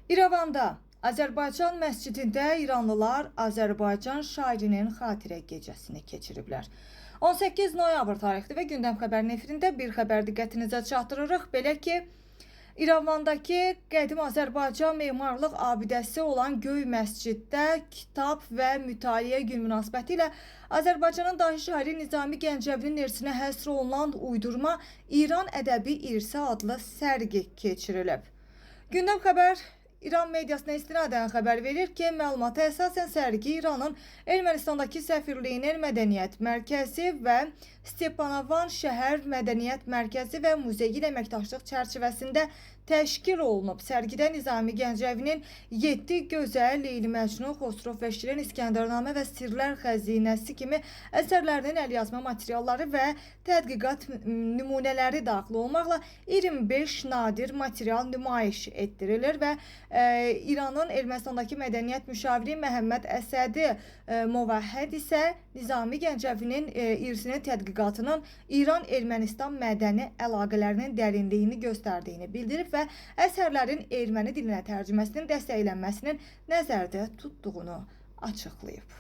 İrəvanda Azərbaycan məscidində İranlılar Azərbaycan şairinin xatirə gecəsini keçiriblər. 18 noyabr tarixli və gündəm xəbərinin efirində bir xəbər diqqətinizə çatdırırıq. Belə ki, İrəvandakı qədim Azərbaycan memarlıq abidəsi olan Göy məsciddə kitab və mütaliə gün münasibəti ilə Azərbaycanın dahi şairi Nizami Gəncəvinin irsinə həsr olunan uydurma İran ədəbi irsi adlı sərgi keçirilib. Gündəm xəbər İran mediasına istinadən xəbər verir ki, məlumata əsasən sərgi İranın Ermənistandakı səfirliyinin mədəniyyət mərkəzi və Stepanavan şəhər mədəniyyət mərkəzi və muzeyi ilə əməkdaşlıq çərçivəsində təşkil olunub. Sərgidə Nizami Gəncəvinin 7 gözəl Leyli Məcnun, Xosrov və Şirin, İskəndərnamə və Sirlər xəzinəsi kimi əsərlərinin əlyazma materialları və tədqiqat nümunələri daxil olmaqla 25 nadir material nümayiş etdirilir və İranın Ermənistandakı mədəniyyət müşaviri Məhəmməd Əsədi Movahhed isə Nizami Gəncəvinin irsinin tədqiqatının İran-Ermənistan mədəni əlaqələrinin dərinliyini göstərdiyini bildirib və əsərlərin erməni dilinə tərcüməsinin dəstəklənməsinin nəzərdə tutduğunu açıqlayıb.